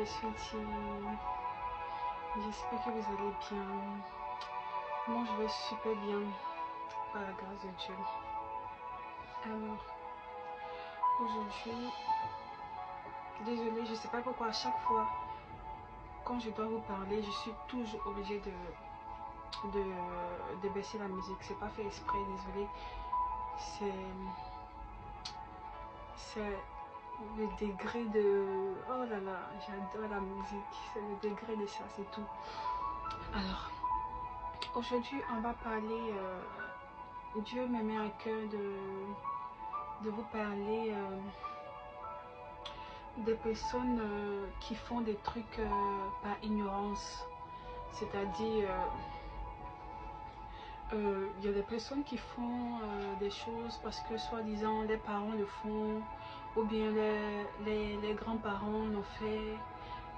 sweetie. J'espère que vous allez bien. Moi, je vais super bien, par la grâce de Dieu. Alors, aujourd'hui, désolée, je ne sais pas pourquoi à chaque fois, quand je dois vous parler, je suis toujours obligée de baisser la musique. C'est pas fait exprès, désolée. C'est le degré de... Oh là là, j'adore la musique. C'est le degré de ça, c'est tout. Alors, aujourd'hui, on va parler... Dieu me met à cœur de vous parler des personnes qui font des trucs par ignorance. C'est-à-dire... il y a des personnes qui font des choses parce que soi-disant les parents le font ou bien les grands-parents l'ont fait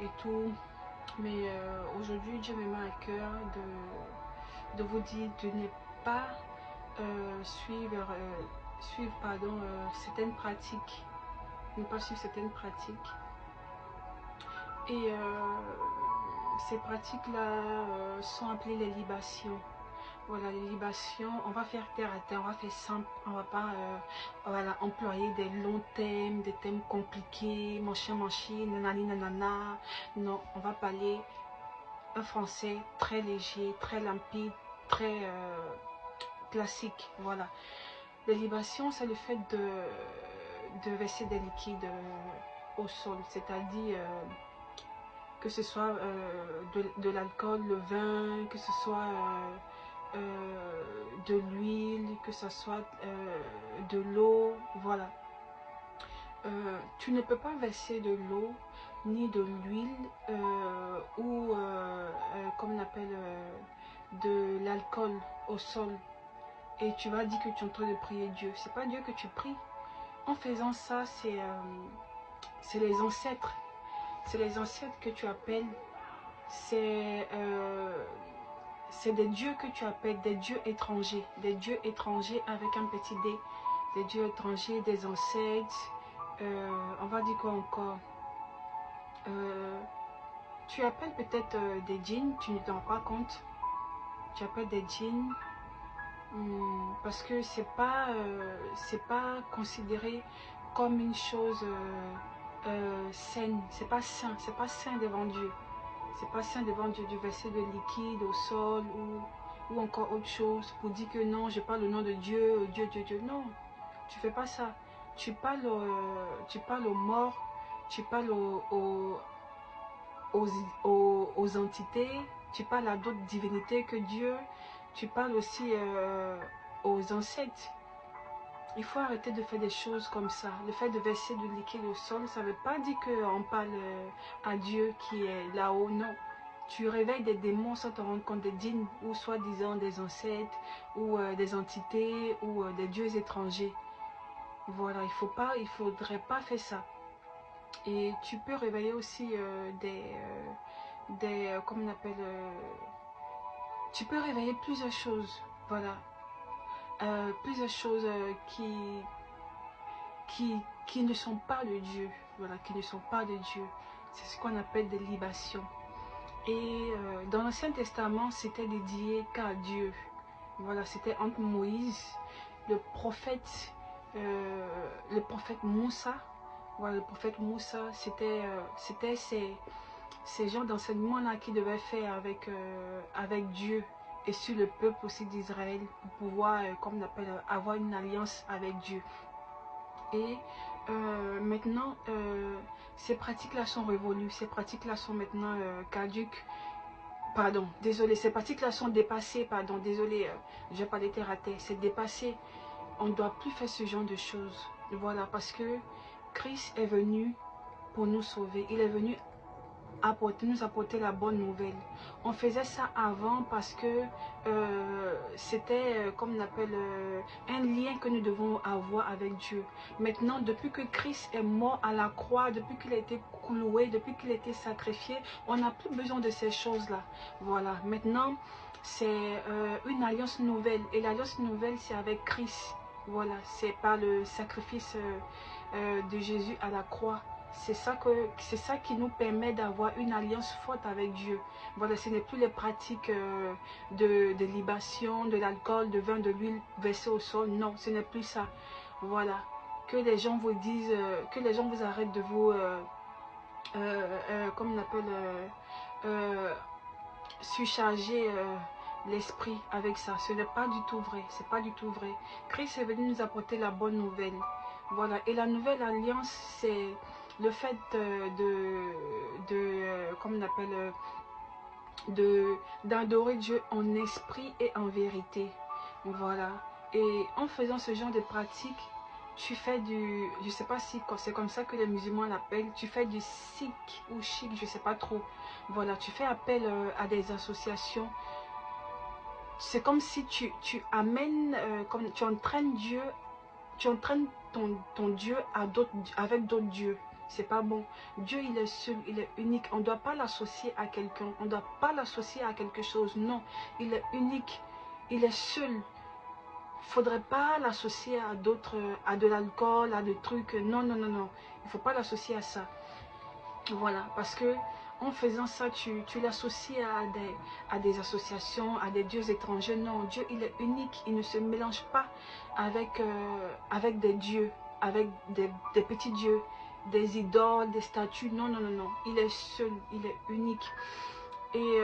et tout. Mais aujourd'hui, Dieu me met à cœur de vous dire de ne pas suivre certaines pratiques. Ne pas suivre certaines pratiques. Et ces pratiques-là sont appelées les libations. Voilà, les libations, on va faire terre à terre, on va faire simple, on va pas voilà, employer des longs thèmes, des thèmes compliqués, machin, nanani, nanana. Non, on va parler un français très léger, très limpide, très classique. Voilà. Les libations, c'est le fait de verser des liquides au sol, c'est-à-dire que ce soit de l'alcool, le vin, que ce soit de l'huile, que ce soit de l'eau, voilà. Tu ne peux pas verser de l'eau ni de l'huile ou comme on appelle de l'alcool au sol et tu vas dire que tu es en train de prier Dieu. C'est pas Dieu que tu pries. En faisant ça, c'est les ancêtres. C'est les ancêtres que tu appelles. C'est des dieux que tu appelles, des dieux étrangers avec un petit d, des dieux étrangers, des ancêtres, on va dire quoi encore, tu appelles peut-être des djinns, tu ne t'en rends pas compte, tu appelles des djinns, parce que c'est pas considéré comme une chose saine, c'est pas sain devant Dieu. C'est pas sain devant Dieu de verser de liquide au sol ou encore autre chose pour dire que non, je parle au nom de Dieu, Dieu. Non, tu fais pas ça. Tu parles aux morts, tu parles aux entités, tu parles à d'autres divinités que Dieu, tu parles aussi aux ancêtres. Il faut arrêter de faire des choses comme ça. Le fait de verser du liquide au sol, ça ne veut pas dire qu'on parle à Dieu qui est là-haut, non. Tu réveilles des démons sans te rendre compte, des djinns ou soi-disant des ancêtres ou des entités ou des dieux étrangers. Voilà, il faudrait pas faire ça. Et tu peux réveiller aussi comment on appelle, tu peux réveiller plusieurs choses, voilà. Plusieurs choses qui ne sont pas de Dieu, voilà, qui ne sont pas de Dieu. C'est ce qu'on appelle des libations. Et dans l'Ancien Testament, c'était dédié qu'à Dieu. Voilà, c'était entre Moïse, le prophète Moussa. Voilà, le prophète Moussa, c'était ces genres d'enseignement-là qui devaient faire avec Dieu et sur le peuple aussi d'Israël pour pouvoir, comme on appelle, avoir une alliance avec Dieu. Et maintenant, ces pratiques-là sont révolues, ces pratiques-là sont maintenant caduques. Pardon, désolé, ces pratiques-là sont dépassées, pardon, désolé, je vais parler terre à terre, c'est dépassé. On ne doit plus faire ce genre de choses. Voilà, parce que Christ est venu pour nous sauver. Il est venu nous apporter la bonne nouvelle. On faisait ça avant parce que c'était, comme on appelle, un lien que nous devons avoir avec Dieu. Maintenant, depuis que Christ est mort à la croix, depuis qu'il a été cloué, depuis qu'il a été sacrifié, on n'a plus besoin de ces choses-là. Voilà, maintenant, c'est une alliance nouvelle. Et l'alliance nouvelle, c'est avec Christ. Voilà, c'est par le sacrifice de Jésus à la croix. C'est ça qui nous permet d'avoir une alliance forte avec Dieu. Voilà, ce n'est plus les pratiques de libation, de l'alcool, de vin, de l'huile versée au sol. Non, ce n'est plus ça. Voilà. Que les gens vous disent, que les gens vous arrêtent de vous, comme on appelle, surcharger l'esprit avec ça. Ce n'est pas du tout vrai. C'est pas du tout vrai. Christ est venu nous apporter la bonne nouvelle. Voilà. Et la nouvelle alliance, c'est le fait comme on appelle, d'adorer Dieu en esprit et en vérité. Voilà. Et en faisant ce genre de pratique, tu fais du, je sais pas si c'est comme ça que les musulmans l'appellent, tu fais du sikh ou chic, je sais pas trop. Voilà, tu fais appel à des associations. C'est comme si tu amènes, comme tu entraînes Dieu, tu entraînes ton Dieu avec d'autres dieux. C'est pas bon. Dieu, il est seul, il est unique. On ne doit pas l'associer à quelqu'un. On ne doit pas l'associer à quelque chose. Non, il est unique. Il est seul. Il ne faudrait pas l'associer à d'autres, à de l'alcool, à des trucs. Non, non, non, non. Il ne faut pas l'associer à ça. Voilà, parce que en faisant ça, tu l'associes à des associations, à des dieux étrangers. Non, Dieu, il est unique. Il ne se mélange pas avec, avec des dieux, avec des petits dieux, des idoles, des statues. Non, non, non, non. Il est seul, il est unique. Et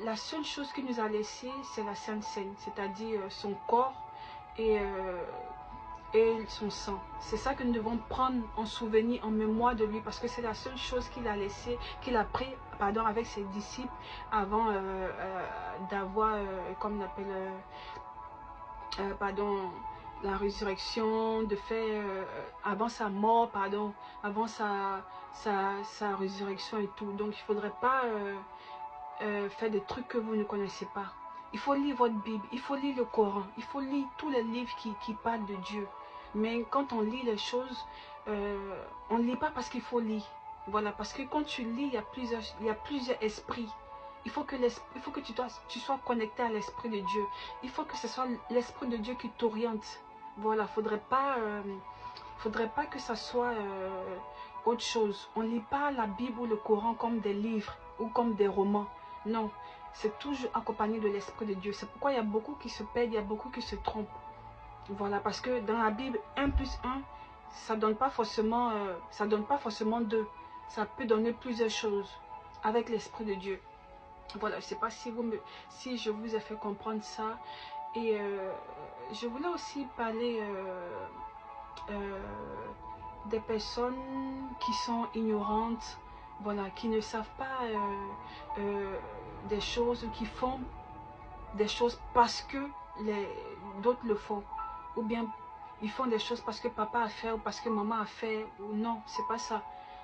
la seule chose qu'il nous a laissé, c'est la Sainte Seine, c'est-à-dire son corps et son sang. C'est ça que nous devons prendre en souvenir, en mémoire de lui, parce que c'est la seule chose qu'il a laissé, qu'il a pris, pardon, avec ses disciples avant d'avoir, comme on appelle, pardon, la résurrection, de faire, avant sa mort, pardon, avant sa résurrection et tout. Donc il ne faudrait pas faire des trucs que vous ne connaissez pas. Il faut lire votre Bible, il faut lire le Coran, il faut lire tous les livres qui parlent de Dieu. Mais quand on lit les choses, on ne lit pas parce qu'il faut lire. Voilà, parce que quand tu lis, il y a plusieurs esprits. Il faut que tu sois connecté à l'esprit de Dieu. Il faut que ce soit l'esprit de Dieu qui t'oriente. Voilà, il ne faudrait pas que ça soit autre chose. On ne lit pas la Bible ou le Coran comme des livres ou comme des romans. Non, c'est toujours accompagné de l'esprit de Dieu. C'est pourquoi il y a beaucoup qui se perdent, il y a beaucoup qui se trompent. Voilà, parce que dans la Bible, 1 plus 1, ça donne pas forcément 2. Ça peut donner plusieurs choses avec l'Esprit de Dieu. Voilà, je ne sais pas si je vous ai fait comprendre ça. Et je voulais aussi parler des personnes qui sont ignorantes, voilà, qui ne savent pas des choses, qui font des choses parce que d'autres le font. Ou bien ils font des choses parce que papa a fait ou parce que maman a fait. Ou non, c'est pas ça.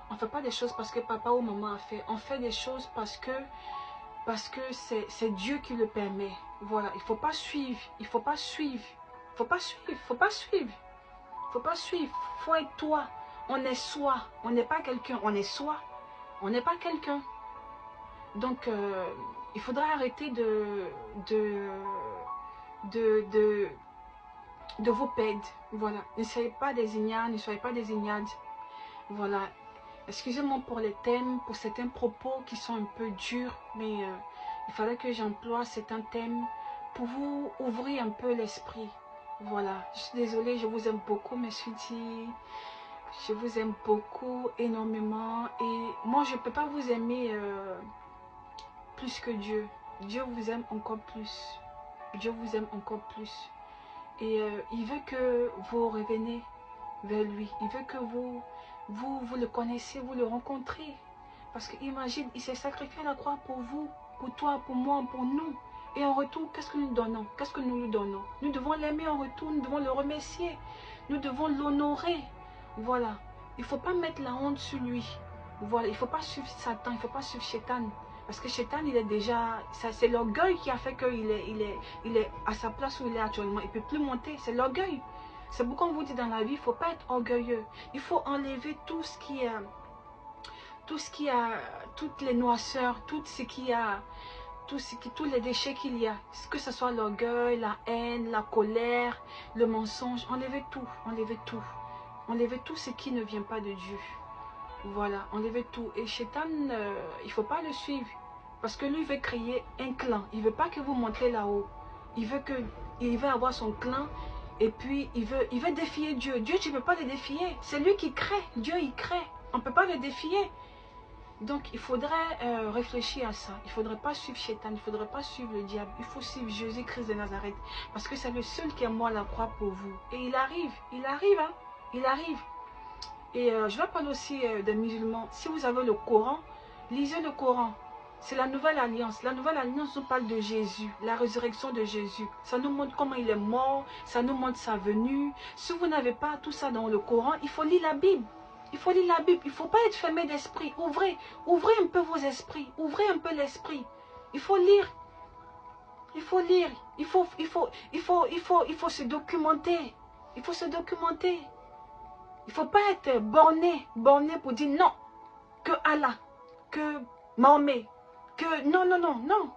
On ne fait pas des choses parce que papa ou maman a fait. On fait des choses parce que c'est Dieu qui le permet. Voilà, il ne faut pas suivre. Il ne faut pas suivre. Il ne faut pas suivre. Il ne faut pas suivre. Il ne faut pas suivre. Il faut être toi. On est soi. On n'est pas quelqu'un. On est soi. On n'est pas quelqu'un. Donc, il faudra arrêter de vous perdre. Voilà. Ne soyez pas des ignares, ne soyez pas des ignades. Voilà. Excusez-moi pour les thèmes, pour certains propos qui sont un peu durs, mais il fallait que j'emploie certains thèmes pour vous ouvrir un peu l'esprit. Voilà. Je suis désolée, je vous aime beaucoup, mes sweeties. Je vous aime beaucoup, énormément. Et moi, je ne peux pas vous aimer plus que Dieu. Dieu vous aime encore plus. Dieu vous aime encore plus. Et il veut que vous revenez vers lui. Il veut que vous le connaissez, vous le rencontrez. Parce qu'imagine, il s'est sacrifié à la croix pour vous, pour toi, pour moi, pour nous. Et en retour, qu'est-ce que nous donnons? Qu'est-ce que nous lui donnons? Nous devons l'aimer en retour, nous devons le remercier. Nous devons l'honorer. Voilà. Il ne faut pas mettre la honte sur lui. Voilà. Il ne faut pas suivre Satan, il ne faut pas suivre Satan. Parce que Satan, il est déjà... C'est l'orgueil qui a fait qu'il est à sa place où il est actuellement. Il ne peut plus monter. C'est l'orgueil. C'est pourquoi on vous dit dans la vie, il ne faut pas être orgueilleux. Il faut enlever tout ce qui a... toutes les noirceurs, tout ce qui a... tous les déchets qu'il y a. Que ce soit l'orgueil, la haine, la colère, le mensonge. Enlevez tout, enlevez tout. Enlevez tout ce qui ne vient pas de Dieu. Voilà, enlevez tout. Et Shaitan, il ne faut pas le suivre. Parce que lui, il veut créer un clan. Il ne veut pas que vous montez là-haut. Il veut avoir son clan. Et puis, il veut défier Dieu. Dieu, tu ne peux pas le défier. C'est lui qui crée. Dieu, il crée. On ne peut pas le défier. Donc, il faudrait réfléchir à ça. Il ne faudrait pas suivre Shaitan. Il ne faudrait pas suivre le diable. Il faut suivre Jésus-Christ de Nazareth. Parce que c'est le seul qui est mort à la croix pour vous. Et il arrive. Il arrive, hein. Il arrive. Et je vais parler aussi des musulmans. Si vous avez le Coran, lisez le Coran. C'est la nouvelle alliance. La nouvelle alliance nous parle de Jésus, la résurrection de Jésus. Ça nous montre comment il est mort, ça nous montre sa venue. Si vous n'avez pas tout ça dans le Coran, il faut lire la Bible. Il faut lire la Bible. Il ne faut pas être fermé d'esprit. Ouvrez un peu vos esprits. Ouvrez un peu l'esprit. Il faut lire. Il faut lire. Il faut se documenter. Il faut se documenter. Il ne faut pas être borné pour dire non, que Allah, que Mahomet, que non.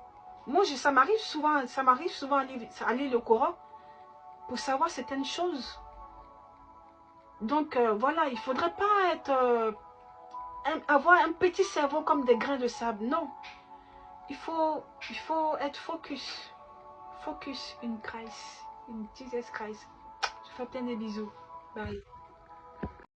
Moi, ça m'arrive souvent à lire le Coran pour savoir certaines choses. Donc, voilà, il ne faudrait pas être, avoir un petit cerveau comme des grains de sable. Non, il faut être focus. Focus in Christ, in Jesus Christ. Je fais plein de bisous. Bye.